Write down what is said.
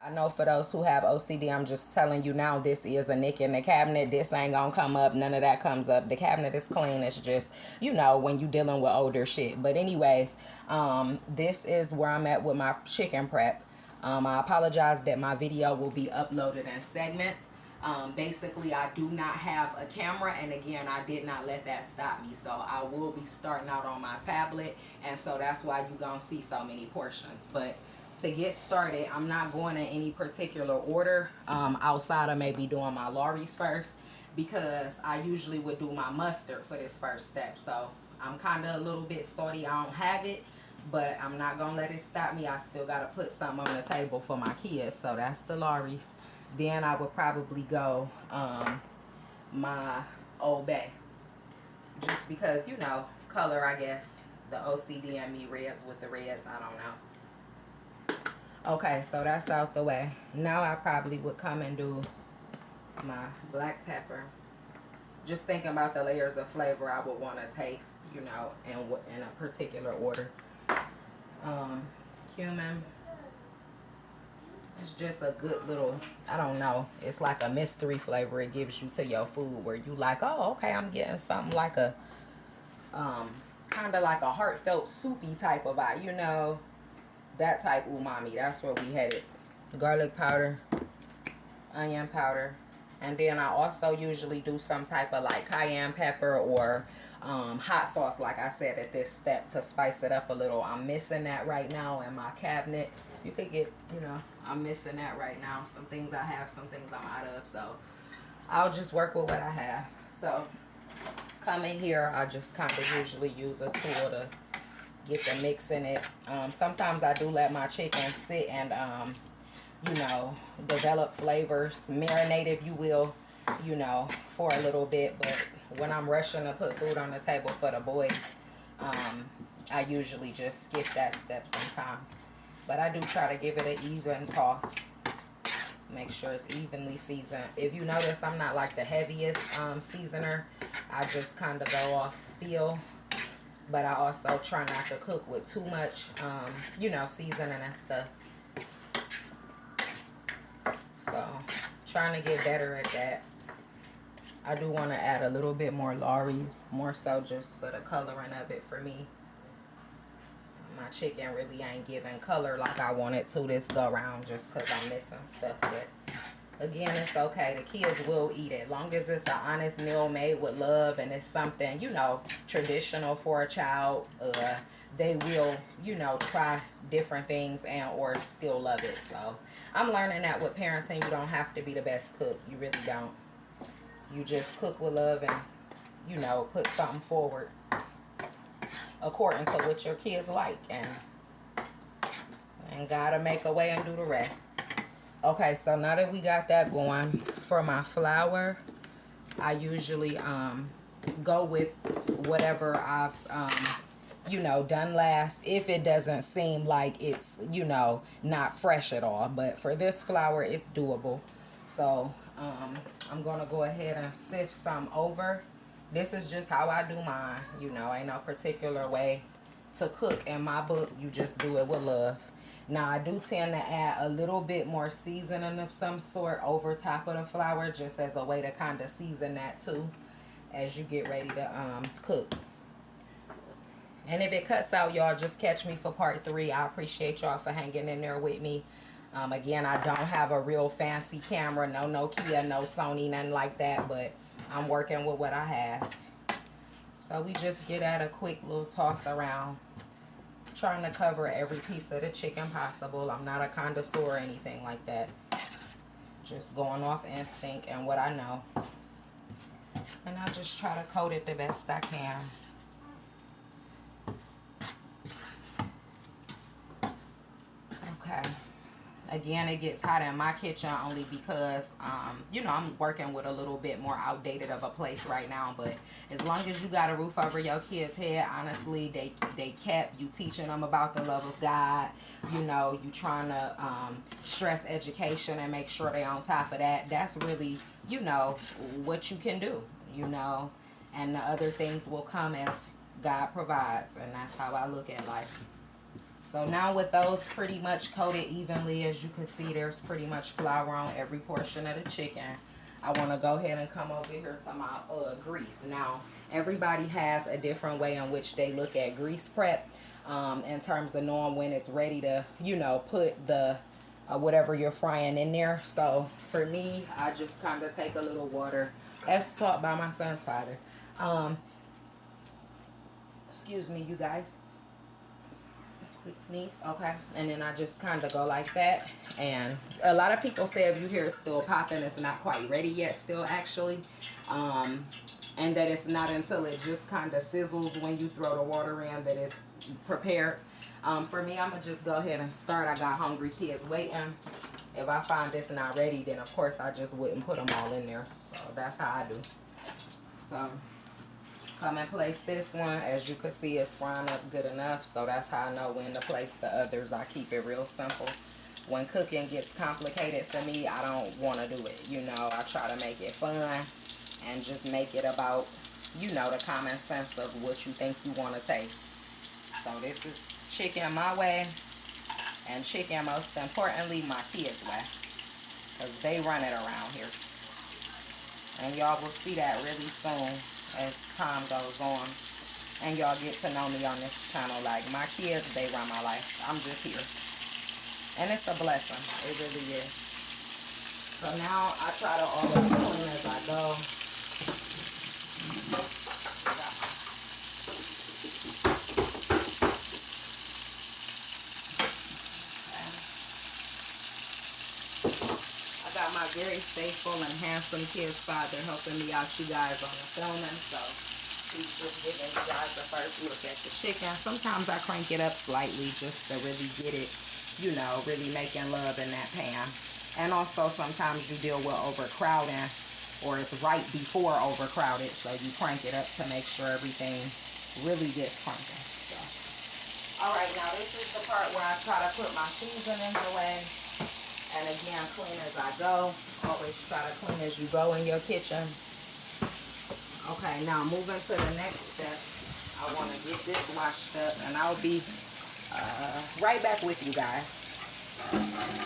I know for those who have OCD, I'm just telling you now, this is a nick in the cabinet. This ain't gonna come up. None of that comes up. The cabinet is clean. It's just, you know, when you dealing with older shit. But anyways, this is where I'm at with my chicken prep. I apologize that my video will be uploaded in segments. Basically, I do not have a camera, and again, I did not let that stop me. So I will be starting out on my tablet, and so that's why you gonna see so many portions. But to get started, I'm not going in any particular order, outside of maybe doing my Lawry's first, because I usually would do my mustard for this first step. So I'm kind of a little bit salty. I don't have it, but I'm not gonna let it stop me. I still gotta put something on the table for my kids. So that's the Lawry's. Then I would probably go my Old Bay, just because, you know, color, I guess. The OCD and me, reds with the reds, I don't know. Okay, so that's out the way. Now I probably would come and do my black pepper. Just thinking about the layers of flavor I would want to taste, you know, in a particular order. Cumin. It's just a good little, I don't know, it's like a mystery flavor it gives you to your food, where you like, oh, okay, I'm getting something like a, kind of like a heartfelt soupy type of vibe, you know. That type umami, that's where we headed. Garlic powder, onion powder, and then I also usually do some type of like cayenne pepper or hot sauce, like I said, at this step, to spice it up a little. I'm missing that right now in my cabinet. You could get, you know, I'm missing that right now. Some things I have, some things I'm out of, so I'll just work with what I have. So come in here, I just kind of usually use a tool to get the mix in it. Sometimes I do let my chicken sit and, you know, develop flavors, marinate, if you will, you know, for a little bit. But when I'm rushing to put food on the table for the boys, I usually just skip that step sometimes. But I do try to give it an even toss. Make sure it's evenly seasoned. If you notice, I'm not like the heaviest seasoner. I just kind of go off feel. But I also try not to cook with too much, you know, seasoning and stuff. So, trying to get better at that. I do want to add a little bit more Lawry's, more so just for the coloring of it for me. My chicken really ain't giving color like I want it to this go round, just because I'm missing stuff. But again, it's okay. The kids will eat it. Long as it's an honest meal made with love and it's something, you know, traditional for a child, they will, you know, try different things and or still love it. So I'm learning that with parenting, you don't have to be the best cook. You really don't. You just cook with love and, you know, put something forward according to what your kids like. And gotta make a way and do the rest. Okay, so now that we got that going, for my flour, I usually go with whatever I've you know, done last, if it doesn't seem like it's, you know, not fresh at all. But for this flour, it's doable. So I'm gonna go ahead and sift some over. This is just how I do mine, you know. Ain't no particular way to cook in my book. You just do it with love. Now, I do tend to add a little bit more seasoning of some sort over top of the flour, just as a way to kind of season that too as you get ready to cook. And if it cuts out, y'all, just catch me for part 3. I appreciate y'all for hanging in there with me. Again, I don't have a real fancy camera, no Nokia, no Sony, nothing like that, but I'm working with what I have. So we just get at a quick little toss around, trying to cover every piece of the chicken possible. I'm not a connoisseur or anything like that. Just going off instinct and what I know. And I just try to coat it the best I can. Okay. Again, it gets hot in my kitchen only because, you know, I'm working with a little bit more outdated of a place right now. But as long as you got a roof over your kid's head, honestly, they kept you teaching them about the love of God. You know, you trying to stress education and make sure they're on top of that. That's really, you know, what you can do, you know. And the other things will come as God provides. And that's how I look at life. So now with those pretty much coated evenly, as you can see, there's pretty much flour on every portion of the chicken. I want to go ahead and come over here to my grease. Now, everybody has a different way in which they look at grease prep in terms of knowing when it's ready to, you know, put the whatever you're frying in there. So for me, I just kind of take a little water, as taught by my son's father. Excuse me, you guys. Quick sneeze. Okay. And then I just kind of go like that. And a lot of people say if you hear it still popping, it's not quite ready yet still, actually. And that it's not until it just kind of sizzles when you throw the water in that it's prepared. For me, I'm going to just go ahead and start. I got hungry kids waiting. If I find this not ready, then of course I just wouldn't put them all in there. So that's how I do. So come and place this one. As you can see, it's frying up good enough. So that's how I know when to place the others. I keep it real simple. When cooking gets complicated for me, I don't want to do it. You know, I try to make it fun and just make it about, you know, the common sense of what you think you want to taste. So this is chicken my way, and chicken, most importantly, my kids' way, because they run it around here. And y'all will see that really soon as time goes on. And y'all get to know me on this channel. Like, my kids, they run my life. I'm just here. And it's a blessing. It really is. So now I try to always clean as I go. I got my very faithful and handsome kid's father helping me out, you guys, on the filming. So he's just giving you guys the first look at the chicken. Sometimes I crank it up slightly just to really get it, you know, really making love in that pan. And also sometimes you deal with overcrowding, or it's right before overcrowded, so you crank it up to make sure everything really gets cranking. So, alright, now this is the part where I try to put my seasonings away. And again, clean as I go. Always try to clean as you go in your kitchen. Okay, now moving to the next step. I want to get this washed up, and I'll be right back with you guys.